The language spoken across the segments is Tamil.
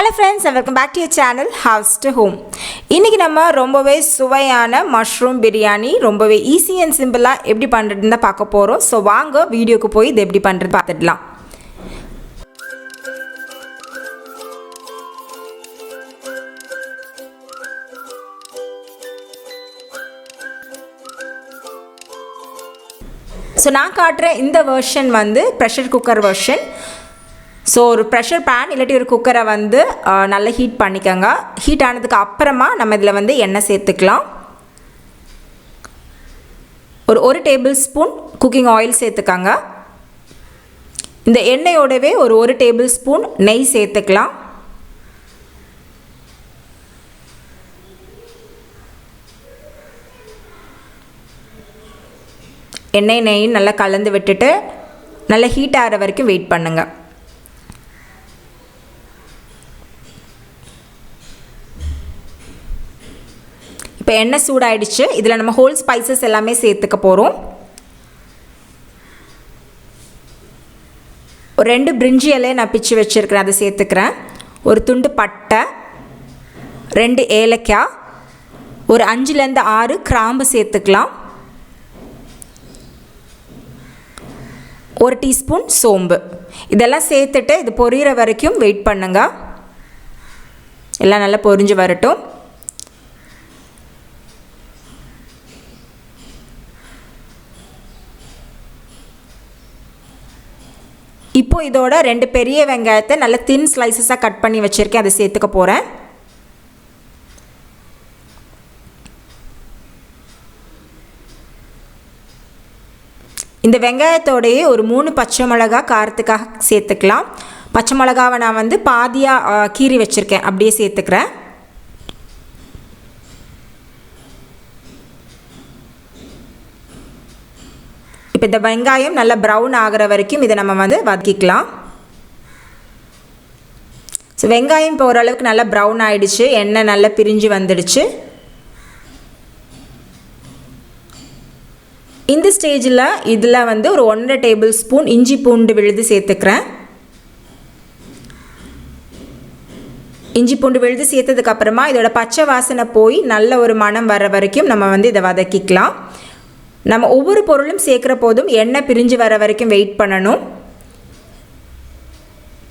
Hello friends and welcome back to your channel House to Home. இன்னைக்கு நம்ம ரொம்பவே சுவையான மஷ்ரூம் பிரியாணி ரொம்பவே ஈஸி அண்ட் சிம்பிளா எப்படி பண்றதுன்னு பார்க்க போறோம். சோ வாங்க வீடியோக்கு போய் இது எப்படி பண்றது பார்த்துடலாம். சோ நான் காட்டுற இந்த வெர்ஷன் வந்து பிரஷர் குக்கர் வெர்ஷன். ஸோ ஒரு ப்ரெஷர் பேன் இல்லாட்டி ஒரு குக்கரை வந்து நல்லா ஹீட் பண்ணிக்கோங்க. ஹீட் ஆனதுக்கு அப்புறமா நம்ம இதில் வந்து எண்ணெய் சேர்த்துக்கலாம். ஒரு டேபிள் ஸ்பூன் குக்கிங் ஆயில் சேர்த்துக்கோங்க. இந்த எண்ணெயோடவே ஒரு டேபிள் ஸ்பூன் நெய் சேர்த்துக்கலாம். நெய் நல்லா கலந்து விட்டுட்டு நல்லா ஹீட் ஆகிற வரைக்கும் வெயிட் பண்ணுங்கள். இப்போ எண்ணெய் சூடாயிடுச்சு. இதில் நம்ம ஹோல் ஸ்பைசஸ் எல்லாமே சேர்த்துக்க போகிறோம். ஒரு 2 பிரிஞ்சி இலையை நான் பிச்சு வச்சுருக்கிறேன், அதை சேர்த்துக்கிறேன். ஒரு துண்டு பட்டை, 2 ஏலக்காய், ஒரு 5லேருந்து 6 கிராம்பு சேர்த்துக்கலாம். 1 டீஸ்பூன் சோம்பு. இதெல்லாம் சேர்த்துட்டு இது பொரியிற வரைக்கும் வெயிட் பண்ணுங்க. எல்லாம் நல்லா பொரிஞ்சு வரட்டும். இப்போ இதோட 2 பெரிய வெங்காயத்தை நல்ல தின் ஸ்லைசஸாக கட் பண்ணி வச்சுருக்கேன், அதை சேர்த்துக்க போகிறேன். இந்த வெங்காயத்தோடையே ஒரு 3 பச்சை மிளகாய் காரத்துக்காக சேர்த்துக்கலாம். பச்சை மிளகாவை நான் வந்து பாதியாக கீறி வச்சுருக்கேன், அப்படியே சேர்த்துக்கிறேன். இப்போ இந்த வெங்காயம் நல்லா ப்ரௌன் ஆகிற வரைக்கும் இதை நம்ம வந்து வதக்கிக்கலாம். ஸோ வெங்காயம் இப்போ ஓரளவுக்கு நல்லா ப்ரௌன் ஆகிடுச்சு, எண்ணெய் நல்லா பிரிஞ்சு வந்துடுச்சு. இந்த ஸ்டேஜில் இதில் வந்து ஒரு 1.5 டேபிள் ஸ்பூன் இஞ்சி பூண்டு விழுது சேர்த்துக்கிறேன். இஞ்சி பூண்டு விழுது சேர்த்ததுக்கப்புறமா இதோட பச்சை வாசனை போய் நல்ல ஒரு மணம் வர வரைக்கும் நம்ம வந்து இதை வதக்கிக்கலாம். நம்ம ஒவ்வொரு பொருளும் சேர்க்குற போதும் எண்ணெய் பிரிஞ்சு வர வரைக்கும் வெயிட் பண்ணணும்.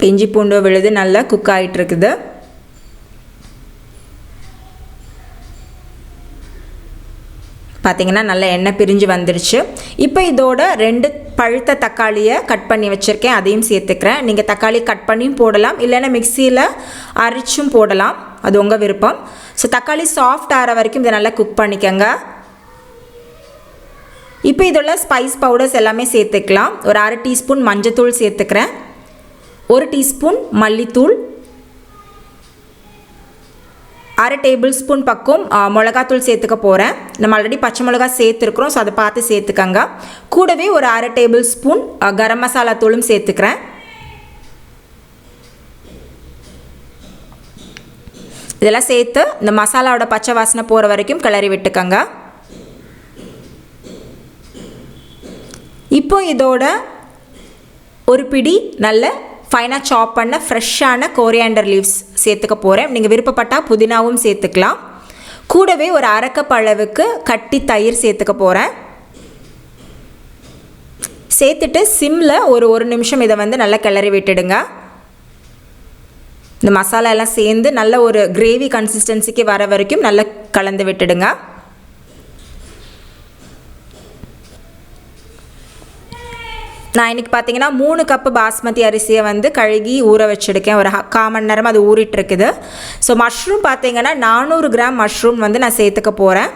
இஞ்சி பூண்டு விழுது நல்லா குக் ஆகிட்டு இருக்குது. பார்த்திங்கன்னா நல்லா எண்ணெய் பிரிஞ்சு வந்துடுச்சு. இப்போ இதோட 2 பழுத்த தக்காளியை கட் பண்ணி வச்சுருக்கேன், அதையும் சேர்த்துக்கிறேன். நீங்கள் தக்காளி கட் பண்ணியும் போடலாம், இல்லைன்னா மிக்சியில் அரைச்சும் போடலாம், அது உங்கள் விருப்பம். ஸோ தக்காளி சாஃப்ட் ஆகிற வரைக்கும் இதை நல்லா குக் பண்ணிக்கோங்க. இப்போ இதோட ஸ்பைஸ் பவுடர்ஸ் எல்லாமே சேர்த்துக்கலாம். ஒரு 1/2 டீஸ்பூன் மஞ்சத்தூள் சேர்த்துக்கிறேன், 1 டீஸ்பூன் மல்லித்தூள், 1/2 டேபிள் ஸ்பூன் பக்கம் மிளகாத்தூள் சேர்த்துக்க போகிறேன். நம்ம ஆல்ரெடி பச்சை மிளகா சேர்த்துருக்குறோம், ஸோ அதை பார்த்து சேர்த்துக்கங்க. கூடவே ஒரு 1/2 டேபிள் ஸ்பூன் கரம் மசாலா தூளும் சேர்த்துக்கிறேன். இதெல்லாம் சேர்த்து இந்த மசாலாவோட பச்சை வாசனை போகிற வரைக்கும் கிளறி விட்டுக்கங்க. இப்போ இதோட ஒரு பிடி நல்ல ஃபைனாக சாப் பண்ண ஃப்ரெஷ்ஷான கோரியாண்டர் லீவ்ஸ் சேர்த்துக்க போகிறேன். நீங்கள் விருப்பப்பட்டால் புதினாவும் சேர்த்துக்கலாம். கூடவே ஒரு 1/2 கப் அளவுக்கு கட்டி தயிர் சேர்த்துக்க போகிறேன். சேர்த்துட்டு சிம்மில் ஒரு நிமிஷம் இதை வந்து நல்லா கிளறி விட்டுடுங்க. இந்த மசாலா எல்லாம் சேர்ந்து நல்ல ஒரு கிரேவி கன்சிஸ்டன்சிக்கு வர வரைக்கும் நல்லா கலந்து விட்டுடுங்க. நான் இன்றைக்கி பார்த்தீங்கன்னா 3 கப்பு பாஸ்மதி அரிசியை வந்து கழுகி ஊற வச்சுருக்கேன். ஒரு 1/4 மணி நேரம் அது ஊறிட்டுருக்குது. ஸோ மஷ்ரூம் பார்த்தீங்கன்னா 400 கிராம் மஷ்ரூம் வந்து நான் சேர்த்துக்க போகிறேன்.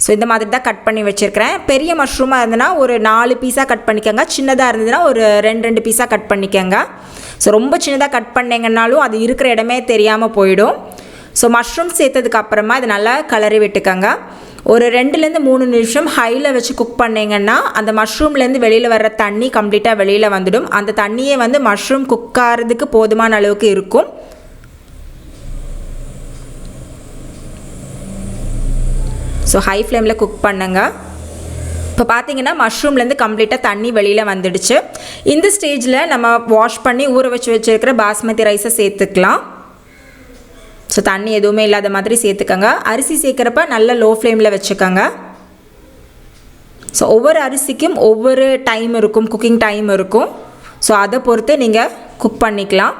ஸோ இந்த மாதிரி தான் கட் பண்ணி வச்சுருக்கிறேன். பெரிய மஷ்ரூமாக இருந்ததுன்னா ஒரு 4 பீஸாக கட் பண்ணிக்கோங்க, சின்னதாக இருந்ததுன்னா ஒரு 2 பீஸாக கட் பண்ணிக்கோங்க. ஸோ ரொம்ப சின்னதாக கட் பண்ணிங்கன்னாலும் அது இருக்கிற இடமே தெரியாமல் போயிடும். ஸோ மஷ்ரூம் சேர்த்ததுக்கு அப்புறமா இது நல்லா கலரி விட்டுக்கோங்க. ஒரு 2லேருந்து 3 நிமிஷம் ஹையில் வச்சு குக் பண்ணிங்கன்னா அந்த மஷ்ரூம்லேருந்து வெளியில் வர்ற தண்ணி கம்ப்ளீட்டாக வெளியில் வந்துடும். அந்த தண்ணியே வந்து மஷ்ரூம் குக் ஆகிறதுக்கு போதுமான அளவுக்கு இருக்கும். ஸோ ஹை ஃப்ளேமில் குக் பண்ணுங்க. இப்போ பார்த்தீங்கன்னா மஷ்ரூம்லேருந்து கம்ப்ளீட்டாக தண்ணி வெளியில் வந்துடுச்சு. இந்த ஸ்டேஜில் நம்ம வாஷ் பண்ணி ஊற வச்சுருக்கிற பாஸ்மதி ரைஸை சேர்த்துக்கலாம். ஸோ தண்ணி எதுவுமே இல்லாத மாதிரி சேர்த்துக்கோங்க. அரிசி சேர்க்குறப்ப நல்ல லோ ஃப்ளேமில் வச்சுக்கோங்க. ஸோ ஒவ்வொரு அரிசிக்கும் ஒவ்வொரு டைம் இருக்கும், குக்கிங் டைம் இருக்கும். ஸோ அதை பொறுத்து நீங்கள் குக் பண்ணிக்கலாம்.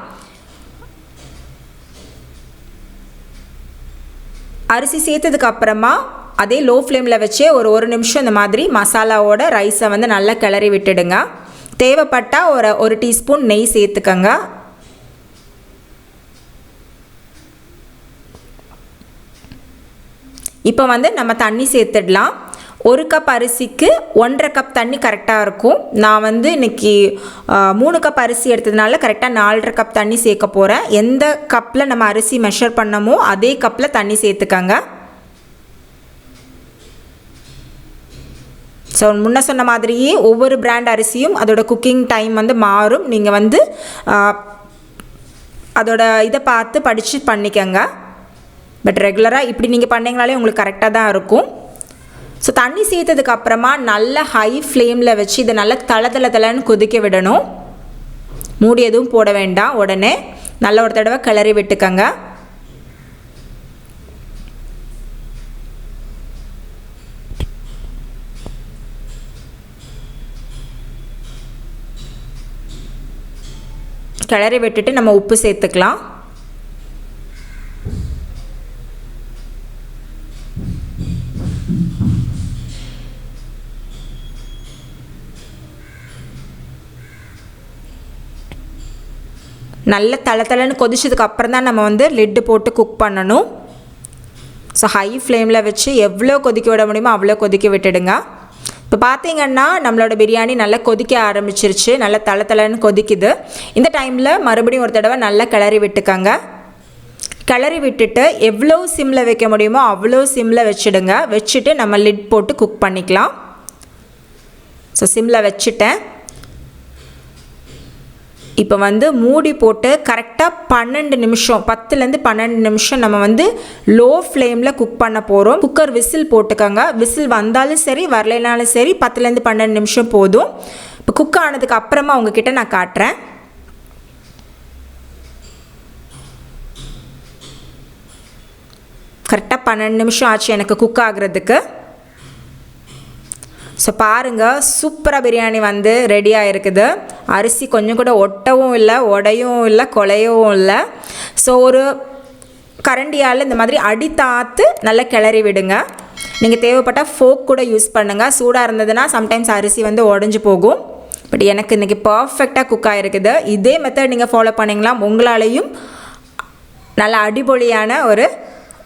அரிசி சேர்த்ததுக்கு அப்புறமா அதே லோ ஃப்ளேமில் வச்சு ஒரு நிமிஷம் இந்த மாதிரி மசாலாவோட ரைஸை வந்து நல்லா கிளறி விட்டுடுங்க. தேவைப்பட்டால் ஒரு டீஸ்பூன் நெய் சேர்த்துக்கங்க. இப்போ வந்து நம்ம தண்ணி சேர்த்துடலாம். 1 கப் அரிசிக்கு 1.5 கப் தண்ணி கரெக்டாக இருக்கும். நான் வந்து இன்றைக்கி 3 கப் அரிசி எடுத்ததுனால கரெக்டாக 4.5 கப் தண்ணி சேர்க்க போகிறேன். எந்த கப்பில் நம்ம அரிசி மெஷர் பண்ணமோ அதே கப்பில் தண்ணி சேர்த்துக்கங்க. ஸோ முன்ன சொன்ன மாதிரியே ஒவ்வொரு பிராண்ட் அரிசியும் அதோட குக்கிங் டைம் வந்து மாறும். நீங்கள் வந்து அதோட இதை பார்த்து படித்து பண்ணிக்கங்க. பட் ரெகுலராக இப்படி நீங்கள் பண்ணிங்கனாலே உங்களுக்கு கரெக்டாக தான் இருக்கும். ஸோ தண்ணி சேர்த்ததுக்கு அப்புறமா நல்ல ஹை ஃப்ளேமில் வச்சு இதை நல்லா தளன்னு கொதிக்க விடணும். மூடி எதுவும் போட வேண்டாம். உடனே நல்ல ஒரு தடவை கிளறி விட்டுக்கங்க. கிளறி விட்டுட்டு நம்ம உப்பு சேர்த்துக்கலாம். நல்ல தளன்னு கொதிச்சதுக்கு அப்புறம் தான் நம்ம வந்து லிட்டு போட்டு குக் பண்ணணும். ஸோ ஹை ஃப்ளேமில் வச்சு எவ்வளோ கொதிக்க விட முடியுமோ அவ்வளோ கொதிக்க விட்டுடுங்க. இப்போ பார்த்தீங்கன்னா நம்மளோட பிரியாணி நல்லா கொதிக்க ஆரம்பிச்சிருச்சு. நல்லா தளன்னு கொதிக்குது. இந்த டைமில் மறுபடியும் ஒரு தடவை நல்லா கிளறி விட்டுக்கங்க. கிளறி விட்டுட்டு எவ்வளோ சிம்மில் வைக்க முடியுமோ அவ்வளோ சிம்மில் வச்சுடுங்க. வச்சுட்டு நம்ம லிட் போட்டு குக் பண்ணிக்கலாம். ஸோ சிம்மில் வச்சுட்டேன். இப்போ வந்து மூடி போட்டு கரெக்டாக 12 நிமிஷம் 10லேருந்து 12 நிமிஷம் நம்ம வந்து லோ ஃப்ளேமில் குக் பண்ண போகிறோம். குக்கர் விசில் போட்டுக்கோங்க. விசில் வந்தாலும் சரி வரலைனாலும் சரி 10லேருந்து 12 நிமிஷம் போதும். இப்போ குக் ஆனதுக்கு அப்புறமா உங்ககிட்ட நான் காட்டுறேன். கரெக்டாக 12 நிமிஷம் ஆச்சு எனக்கு குக் ஆகுறதுக்கு. ஸோ பாருங்கள், சூப்பராக பிரியாணி வந்து ரெடியாக இருக்குது. அரிசி கொஞ்சம் கூட ஒட்டவும் இல்லை, உடையும் இல்லை, குலையவும் இல்லை. ஸோ ஒரு கரண்டியால் இந்த மாதிரி அடி தாத்து நல்லா கிளறி விடுங்க. நீங்கள் தேவைப்பட்டால் ஃபோக் கூட யூஸ் பண்ணுங்கள். சூடாக இருந்ததுன்னா சம்டைம்ஸ் அரிசி வந்து உடஞ்சி போகும். பட் எனக்கு இன்றைக்கி பர்ஃபெக்டாக குக் ஆகிருக்குது. இதே மெத்தட் நீங்கள் ஃபாலோ பண்ணிங்களா உங்களாலையும் நல்லா அடிபொலியான ஒரு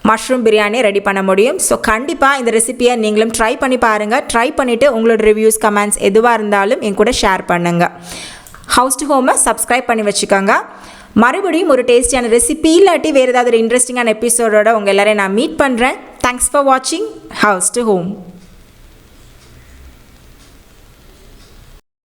மஷ்ரூம் பிரியாணி ரெடி பண்ண முடியும். ஸோ கண்டிப்பாக இந்த ரெசிபியை நீங்களும் ட்ரை பண்ணி பாருங்கள். ட்ரை பண்ணிவிட்டு உங்களோட ரிவ்யூஸ் கமெண்ட்ஸ் எதுவாக இருந்தாலும் என் கூட ஷேர் பண்ணுங்கள். ஹவுஸ் டு ஹோமை சப்ஸ்கிரைப் பண்ணி வச்சுக்கோங்க. மறுபடியும் ஒரு டேஸ்டியான ரெசிபி இல்லாட்டி வேறு ஏதாவது ஒரு இன்ட்ரெஸ்டிங்கான எபிசோடோட உங்கள் எல்லோரையும் நான் மீட் பண்ணுறேன். தேங்க்ஸ் ஃபார் வாட்சிங் ஹவுஸ் டு ஹோம்.